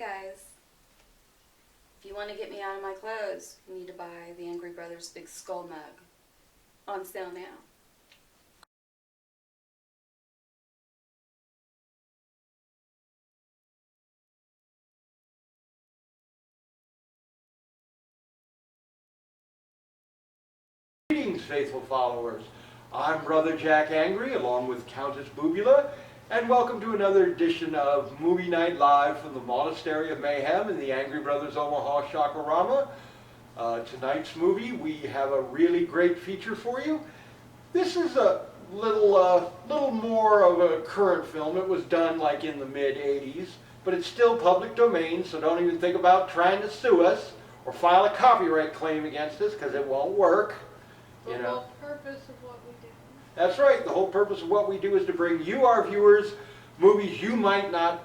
guys. If you want to get me out of my clothes, you need to buy the Angry Brothers Big Skull mug. On sale now. Greetings, faithful followers. I'm Brother Jack Angry, along with Countess Boobula, and welcome to another edition of Movie Night Live from the Monastery of Mayhem in the Angry Brothers Omaha Shock Rama. Tonight's movie, we have a really great feature for you. This is a little more of a current film. It was done like in the mid-'80s, but it's still public domain, so don't even think about trying to sue us or file a copyright claim against us, because it won't work. The whole purpose of what we do. That's right. The whole purpose of what we do is to bring you, our viewers, movies you might not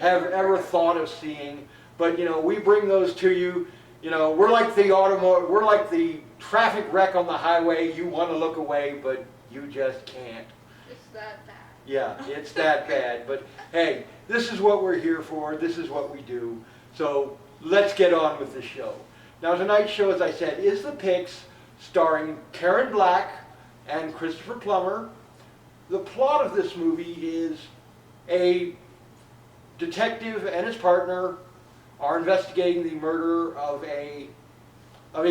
have ever thought of seeing. But we bring those to you. We're like we're like the traffic wreck on the highway. You want to look away, but you just can't. It's that bad. Yeah, it's that bad. But hey, this is what we're here for. This is what we do. So let's get on with the show. Now tonight's show, as I said, is The Picks, starring Karen Black and Christopher Plummer. The plot of this movie is a detective and his partner are investigating the murder of a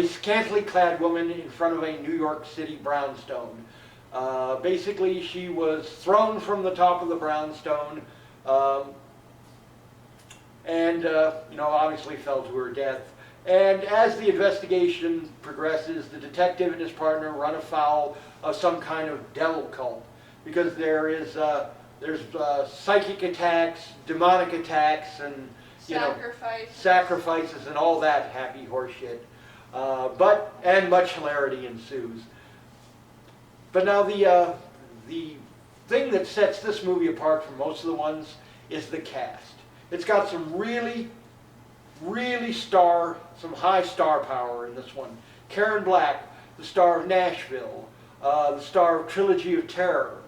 scantily clad woman in front of a New York City brownstone. Basically, she was thrown from the top of the brownstone and obviously fell to her death. And as the investigation progresses, the detective and his partner run afoul of some kind of devil cult, because there's psychic attacks, demonic attacks, and sacrifices and all that happy horseshit. And much hilarity ensues. But now the thing that sets this movie apart from most of the ones is the cast. It's got some really some high star power in this one. Karen Black, the star of Nashville, the star of Trilogy of Terror,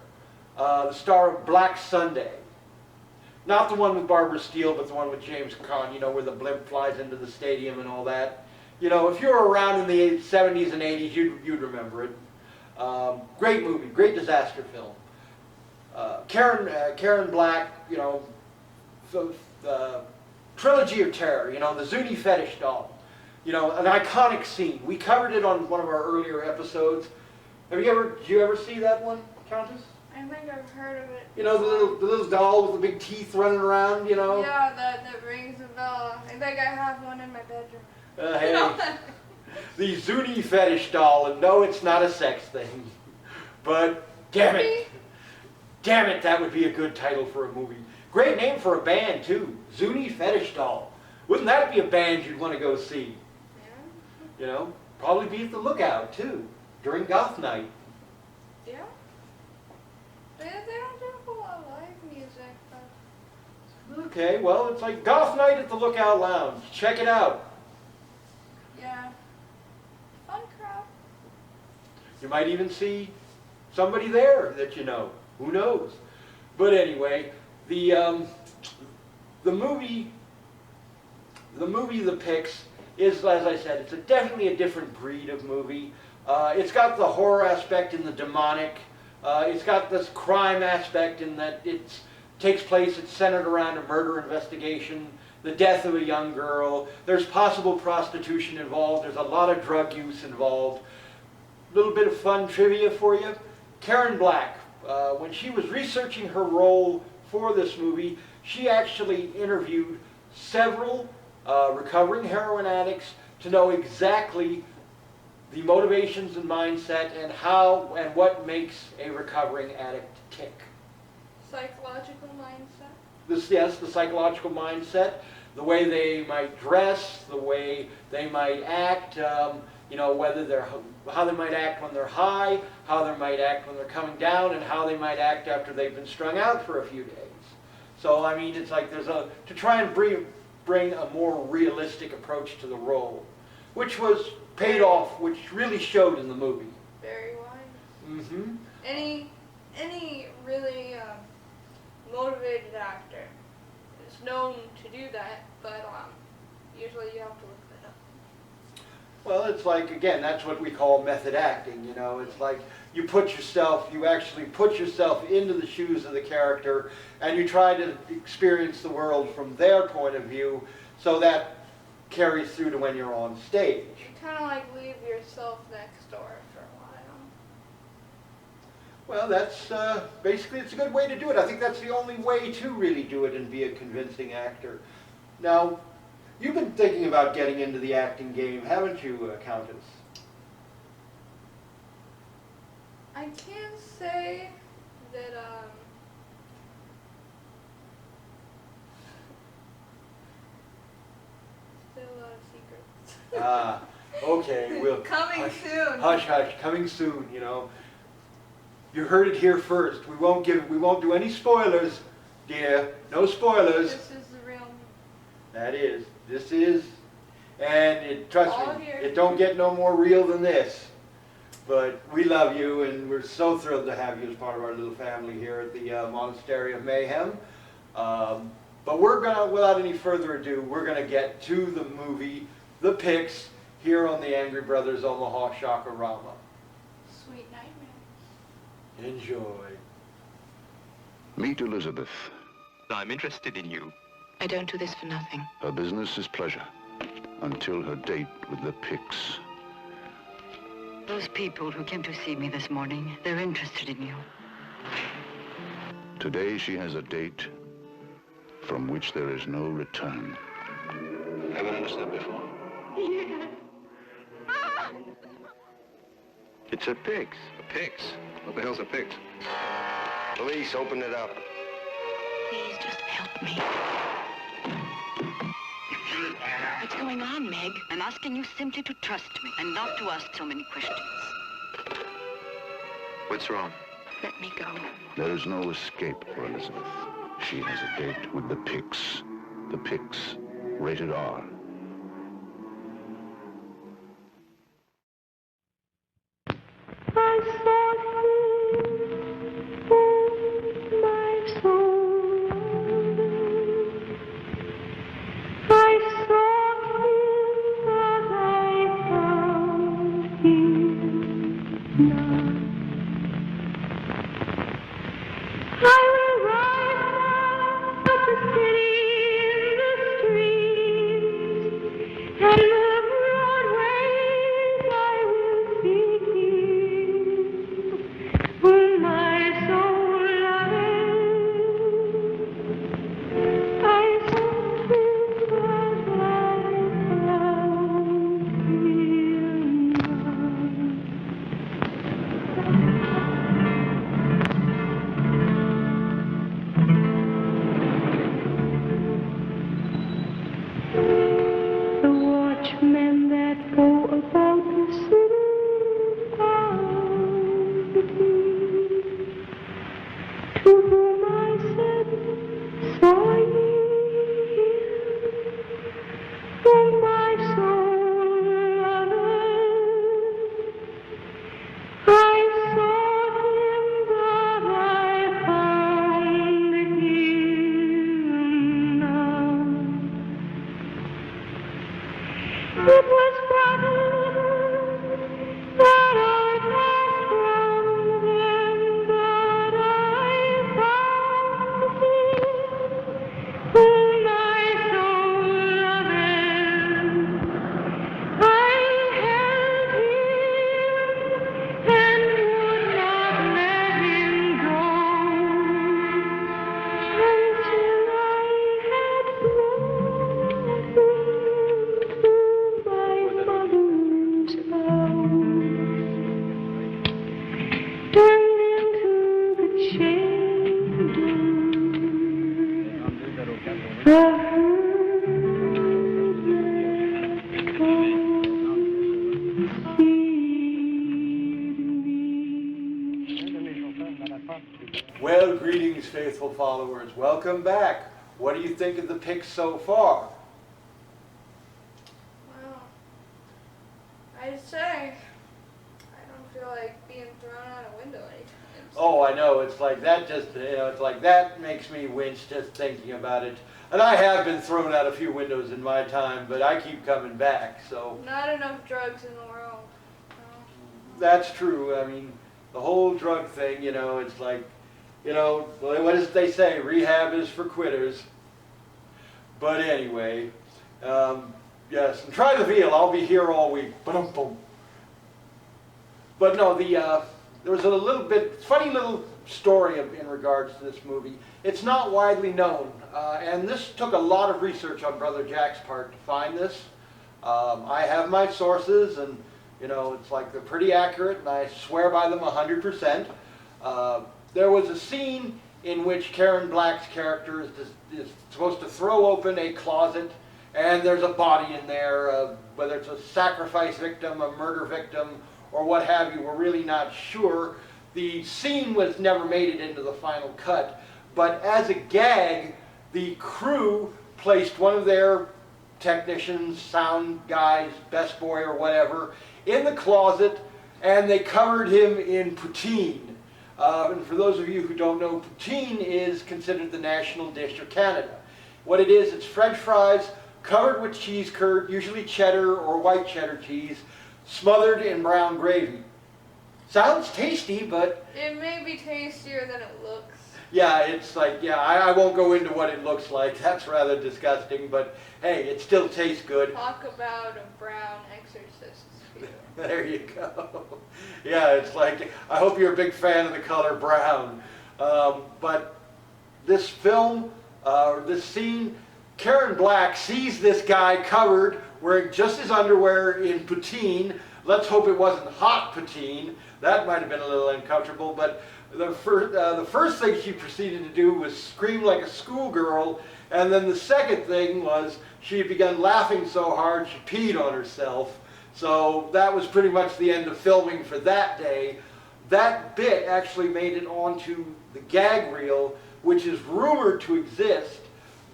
the star of Black Sunday. Not the one with Barbara Steele, but the one with James Caan, where the blimp flies into the stadium and all that. If you were around in the 70s and 80s, you'd remember it. Great movie, great disaster film. Karen Black, the Trilogy of Terror, the Zuni fetish doll. An iconic scene. We covered it on one of our earlier episodes. Did you ever see that one, Countess? I think I've heard of it. The little doll with the big teeth running around, Yeah, that rings a bell. I think I have one in my bedroom. Hey, the Zuni fetish doll, and no, it's not a sex thing. But, damn it, that would be a good title for a movie. Great name for a band, too. Zuni Fetish Doll. Wouldn't that be a band you'd want to go see? Yeah. Probably be at the Lookout, too, during goth night. Yeah. They don't do a whole lot of live music, but... Okay, well, it's like goth night at the Lookout Lounge. Check it out. Yeah. Fun crowd. You might even see somebody there that you know. Who knows? But anyway, the movie The Picks is, as I said, it's definitely a different breed of movie. It's got the horror aspect and the demonic. It's got this crime aspect in that it's centered around a murder investigation, the death of a young girl. There's possible prostitution involved. There's a lot of drug use involved. A little bit of fun trivia for you. Karen Black, when she was researching her role for this movie, she actually interviewed several recovering heroin addicts to know exactly the motivations and mindset and how and what makes a recovering addict tick. Psychological mindset? The psychological mindset, the way they might dress, the way they might act, how they might act when they're high, how they might act when they're coming down, and how they might act after they've been strung out for a few days. So, it's like to try and bring a more realistic approach to the role, which was paid off, which really showed in the movie. Very wise. Mm-hmm. Any really motivated actor is known to do that, but usually you have to look that up. Well, it's like, again, that's what we call method acting, you know. It's like you actually put yourself into the shoes of the character, and you try to experience the world from their point of view, so that carries through to when you're on stage. You kind of like leave yourself next door for a while. Well, that's basically, it's a good way to do it. I think that's the only way to really do it and be a convincing actor. Now, you've been thinking about getting into the acting game, haven't you, Countess? I can't say that, still a lot of secrets. Ah, okay, we'll... Coming soon. Hush, hush, coming soon, you know. You heard it here first. We won't do any spoilers, dear. No spoilers. This is the real me. This is, and trust All me, here. it don't get no more real than this. But we love you, and we're so thrilled to have you as part of our little family here at the Monastery of Mayhem. But we're gonna, without any further ado, we're gonna get to the movie, The Pix, here on the Angry Brothers Omaha Shaka Rama. Sweet nightmare. Enjoy. Meet Elizabeth. I'm interested in you. I don't do this for nothing. Her business is pleasure, until her date with the Pix. Those people who came to see me this morning, they're interested in you. Today she has a date from which there is no return. Ever noticed that before? Yes. It's a Pix. A Pix? What the hell's a Pix? Police, open it up. Please just help me. What's going on, Meg? I'm asking you simply to trust me and not to ask so many questions. What's wrong? Let me go. There is no escape for Elizabeth. She has a date with the Pix. The Pix, rated R. I sought him, oh, my soul. I sought him, but I found him not. I will rise up the city in the streets, and the broad ways I will seek him, whom my soul loveth. I sought him, but I found the watchmen that go about the city are the deep, to whom I said, saw ye him, whom my soul loveth? I sought him, but I found him not. It was battle that I passed from them, but I found him, whom my soul loveth. I held him and would not let him go, until I had brought him to my mother's house, and into the chamber the Well, greetings, faithful followers. Welcome back. What do you think of the Pix so far? Well, I'd say I don't feel like being thrown out a window anytime soon. Oh, I know. It's like that. It's like that makes me wince just thinking about it. And I have been thrown out a few windows in my time, but I keep coming back, so. Not enough drugs in the world. No. That's true. I mean, the whole drug thing, it's like, what does they say? Rehab is for quitters. But anyway, yes, and try the veal. I'll be here all week. Ba-dum-bum. But no, there was a little bit, funny little story in regards to this movie. It's not widely known, and this took a lot of research on Brother Jack's part to find this. I have my sources, and it's like they're pretty accurate, and I swear by them 100%. There was a scene in which Karen Black's character is supposed to throw open a closet, and there's a body in there, whether it's a sacrifice victim, a murder victim, or what have you. We're really not sure. The scene was never made it into the final cut, but as a gag, the crew placed one of their technicians, sound guys, best boy or whatever, in the closet, and they covered him in poutine. And for those of you who don't know, poutine is considered the national dish of Canada. What it is, it's French fries covered with cheese curd, usually cheddar or white cheddar cheese, smothered in brown gravy. Sounds tasty, but... It may be tastier than it looks. Yeah, it's like, I won't go into what it looks like. That's rather disgusting, but hey, it still tastes good. Talk about a brown exorcist feel. There you go. Yeah, it's like, I hope you're a big fan of the color brown. But this film, this scene, Karen Black sees this guy covered, wearing just his underwear in poutine. Let's hope it wasn't hot poutine. That might have been a little uncomfortable, but the first thing she proceeded to do was scream like a schoolgirl, and then the second thing was she had begun laughing so hard she peed on herself. So that was pretty much the end of filming for that day. That bit actually made it onto the gag reel, which is rumored to exist,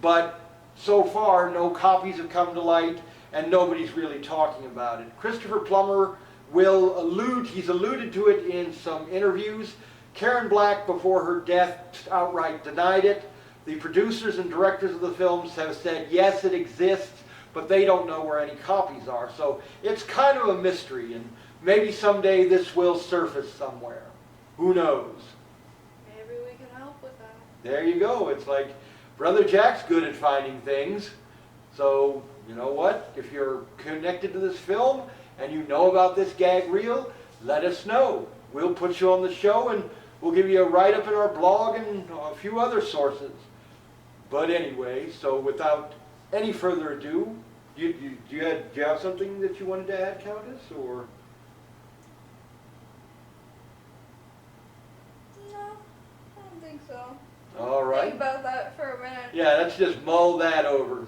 but so far no copies have come to light and nobody's really talking about it. Christopher Plummer he's alluded to it in some interviews. Karen Black, before her death, outright denied it. The producers and directors of the films have said, yes, it exists, but they don't know where any copies are. So it's kind of a mystery, and maybe someday this will surface somewhere. Who knows? Maybe we can help with that. There you go. It's like, Brother Jack's good at finding things. So, you know what? If you're connected to this film and you know about this gag reel, let us know. We'll put you on the show and we'll give you a write-up in our blog and a few other sources. But anyway, so without any further ado, do you have something that you wanted to add, Countess, or? No, I don't think so. All right. Think about that for a minute. Yeah, let's just mull that over.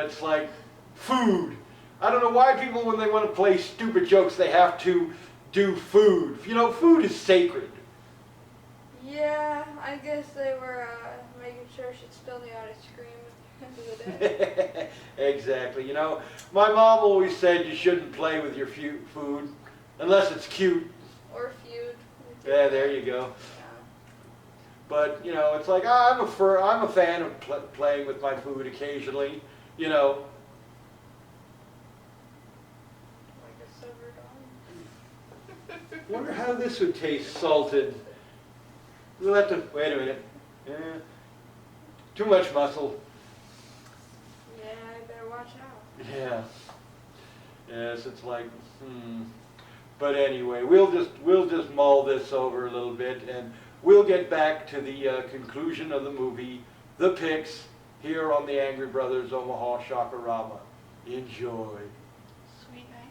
It's like food. I don't know why people, when they want to play stupid jokes, they have to do food. Food is sacred. Yeah, I guess they were making sure she'd spill the ice cream at the end of the day. Exactly. My mom always said you shouldn't play with your food unless it's cute. Or feud. Yeah, there you go. Yeah. But, it's like, I'm a fan of playing with my food occasionally, Like a severed arm. Wonder how this would taste salted. We'll have to, wait a minute. Too much muscle. Yeah, I better watch out. Yeah. Yes, it's like, But anyway, we'll just mull this over a little bit, and we'll get back to the conclusion of the movie, The Pix, here on the Angry Brothers Omaha Shakarama. Enjoy. Sweet nightmares.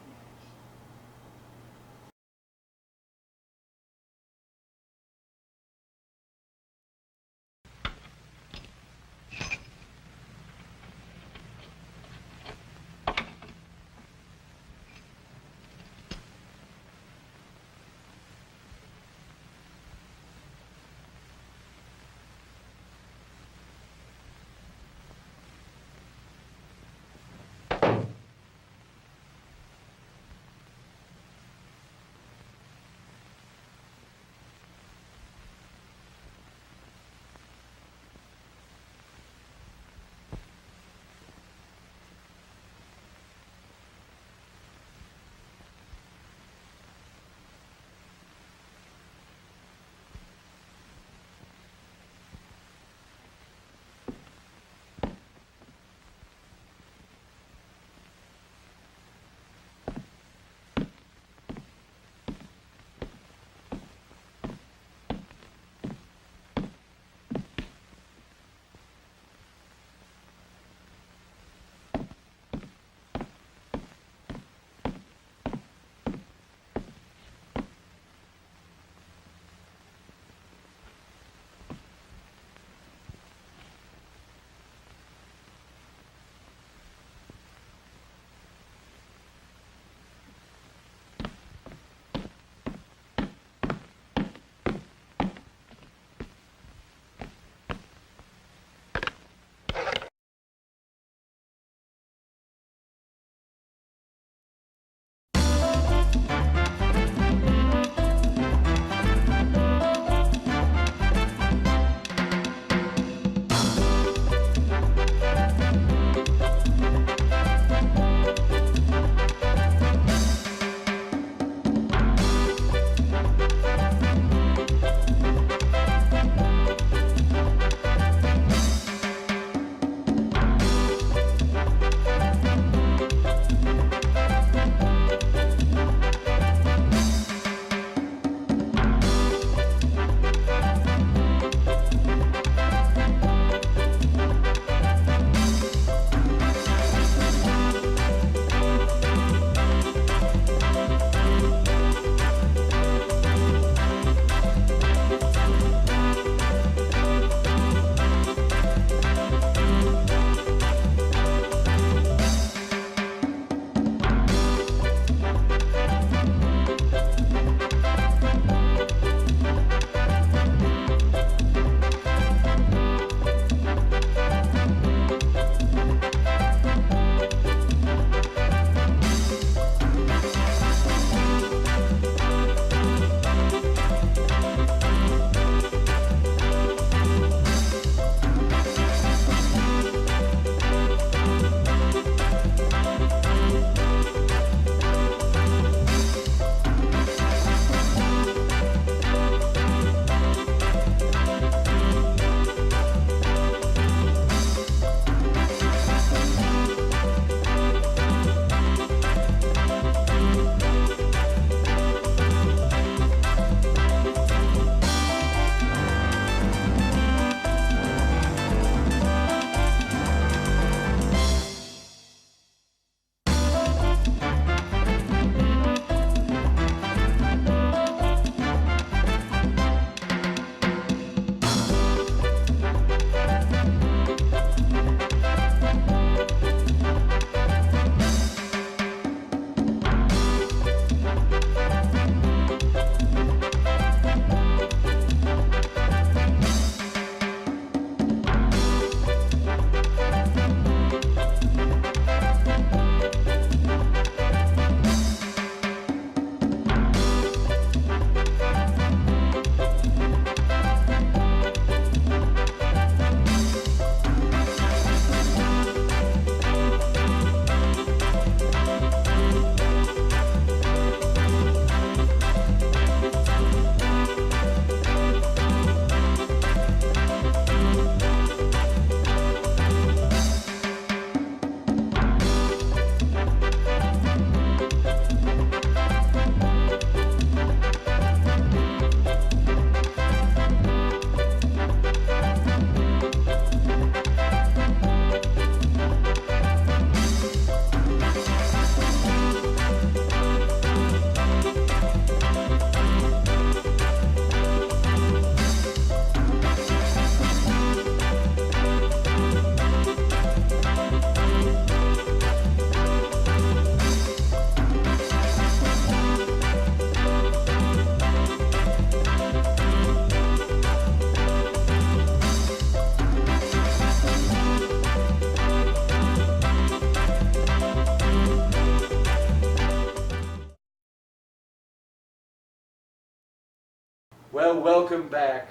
Well, welcome back.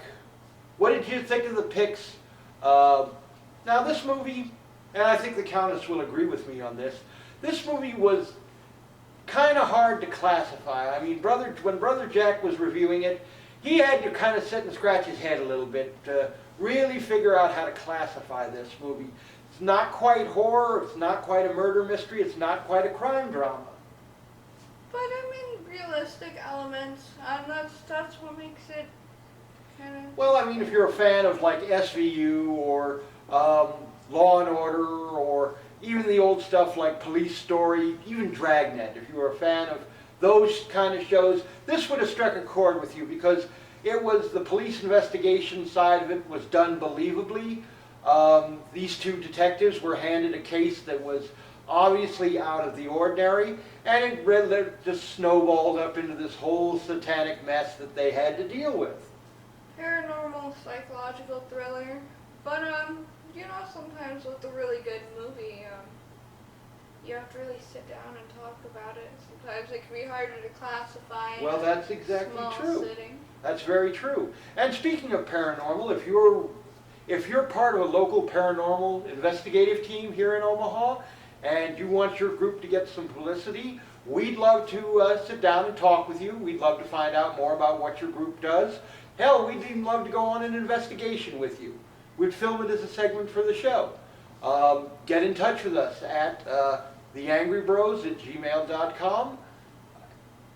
What did you think of the picks? Now this movie, and I think the Countess will agree with me on this movie was kind of hard to classify. I mean, when Brother Jack was reviewing it, he had to kind of sit and scratch his head a little bit to really figure out how to classify this movie. It's not quite horror, it's not quite a murder mystery, it's not quite a crime drama. But I mean, realistic elements, and that's what makes it kind of... Well, I mean, if you're a fan of like SVU or Law and Order, or even the old stuff like Police Story, even Dragnet, if you were a fan of those kind of shows, this would have struck a chord with you because it was the police investigation side of it was done believably. These two detectives were handed a case that was obviously out of the ordinary, and it really just snowballed up into this whole satanic mess that they had to deal with. Paranormal, psychological thriller, but you know, sometimes with a really good movie, you have to really sit down and talk about it. Sometimes it can be harder to classify. Well, that's exactly small true. Sitting. That's very true. And speaking of paranormal, if you're part of a local paranormal investigative team here in Omaha, and you want your group to get some publicity, we'd love to sit down and talk with you. We'd love to find out more about what your group does. Hell, we'd even love to go on an investigation with you. We'd film it as a segment for the show. Get in touch with us at theangrybros@gmail.com,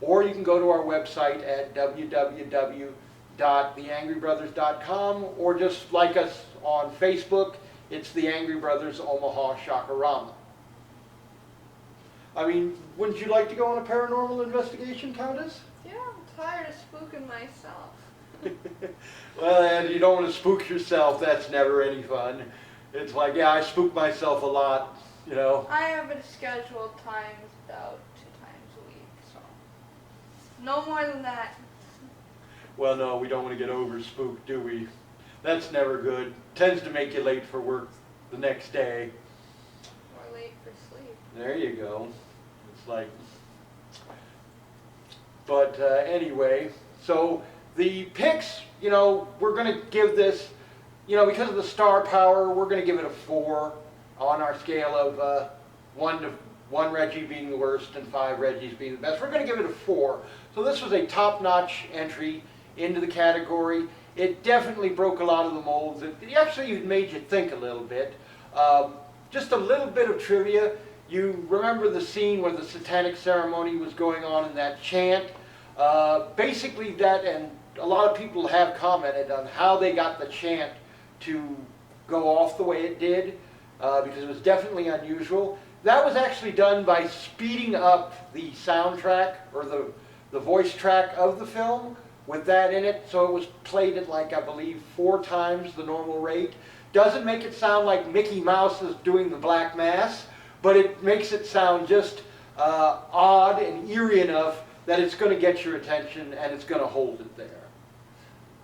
or you can go to our website at www.theangrybrothers.com, or just like us on Facebook, it's The Angry Brothers Omaha Shakarama. I mean, wouldn't you like to go on a paranormal investigation, Countess? Yeah, I'm tired of spooking myself. Well, and you don't want to spook yourself. That's never any fun. It's like, yeah, I spook myself a lot, you know. I have it scheduled times about 2 times a week, so no more than that. Well, no, we don't want to get over spooked, do we? That's never good. Tends to make you late for work the next day. Or late for sleep. There you go. It's like, but anyway, so the picks, you know, we're going to give this, you know, because of the star power, we're going to give it a 4 on our scale of 1 Reggie being the worst and 5 Reggies being the best. We're going to give it a 4. So this was a top-notch entry into the category. It definitely broke a lot of the molds. It actually made you think a little bit. Just a little bit of trivia. You remember the scene where the satanic ceremony was going on in that chant? Basically that, and a lot of people have commented on how they got the chant to go off the way it did, because it was definitely unusual. That was actually done by speeding up the soundtrack, or the voice track of the film, with that in it, so it was played at like, I believe, 4 times the normal rate. Doesn't make it sound like Mickey Mouse is doing the Black Mass, but it makes it sound just odd and eerie enough that it's going to get your attention and it's going to hold it there.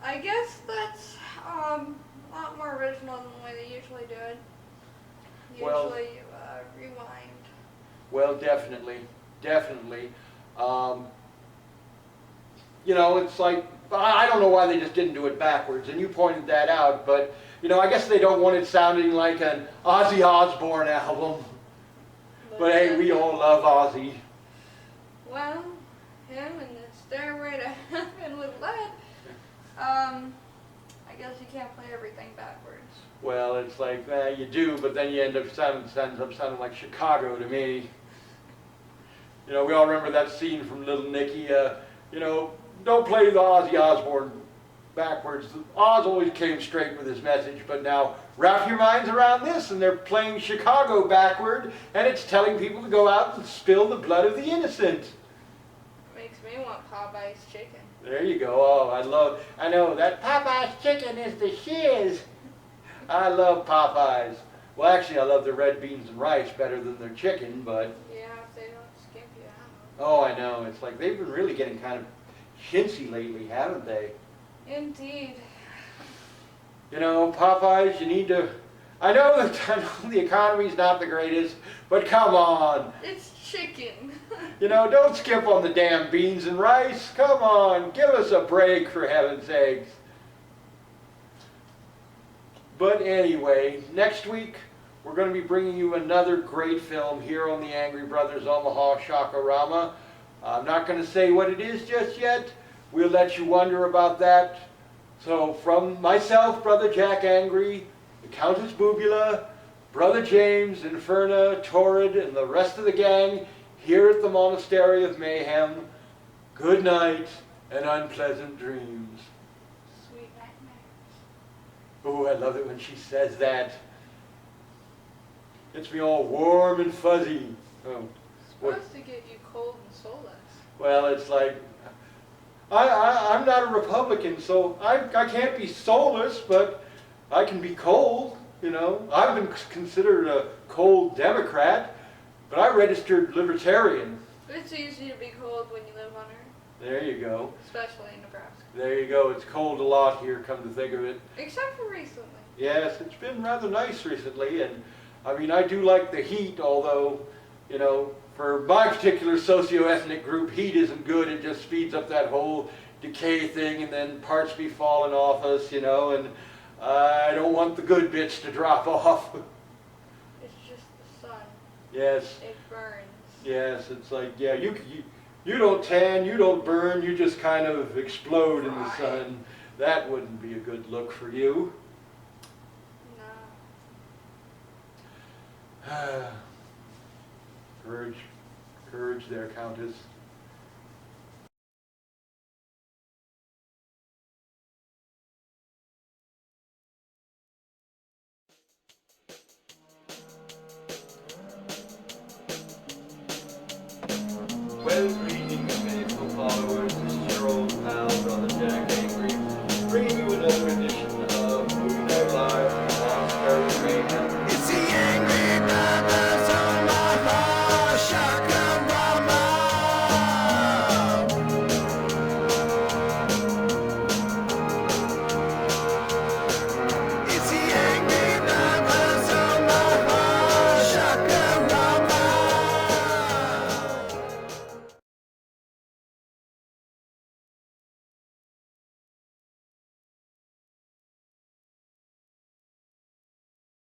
I guess that's a lot more original than the way they usually do it. Usually rewind. Well, definitely, definitely. You know, it's like, I don't know why they just didn't do it backwards, and you pointed that out, but, you know, I guess they don't want it sounding like an Ozzy Osbourne album. But hey, we all love Ozzy. Well, him and the Stairway to Heaven with Lead. I guess you can't play everything backwards. Well, it's like, you do, but then you end up sounding like Chicago to me. You know, we all remember that scene from Little Nicky, you know, don't play the Ozzy Osbourne backwards. Oz always came straight with his message, but now wrap your minds around this, and they're playing Chicago backward, and it's telling people to go out and spill the blood of the innocent. Makes me want Popeye's chicken. There you go. Oh, I know, that Popeye's chicken is the shiz. I love Popeyes. Well, actually, I love their red beans and rice better than their chicken, but... Yeah, if they don't skimp you out. Oh, I know. It's like they've been really getting kind of chintzy lately, haven't they? Indeed. You know, Popeyes, you need to I know the economy's not the greatest, but come on. It's chicken. You know, don't skip on the damn beans and rice. Come on, give us a break, for heaven's sakes. But anyway, next week we're going to be bringing you another great film here on the Angry Brothers Omaha Rama. I'm not going to say what it is just yet. We'll let you wonder about that. So from myself, Brother Jack Angry, the Countess Boobula, Brother James, Inferna, Torrid, and the rest of the gang here at the Monastery of Mayhem, good night and unpleasant dreams. Sweet nightmares. Oh, I love it when she says that. Gets me all warm and fuzzy. Oh, what? Supposed to get you cold and soulless. Well, it's like, I'm not a Republican, so I can't be soulless, but I can be cold, you know. I've been considered a cold Democrat, but I registered libertarian. It's easy to be cold when you live on Earth, There you go. especially in Nebraska. There you go. It's cold a lot here, come to think of it. Except for recently. Yes, it's been rather nice recently, and I mean, I do like the heat, although, you know, for my particular socio-ethnic group, heat isn't good. It just speeds up that whole decay thing, and then parts be falling off us, you know, and I don't want the good bits to drop off. It's just the sun. Yes, It burns. yes, it's like, yeah, you don't tan, you don't burn, you just kind of explode in the Right. sun. That wouldn't be a good look for you. No. Courage there, Countess. Well,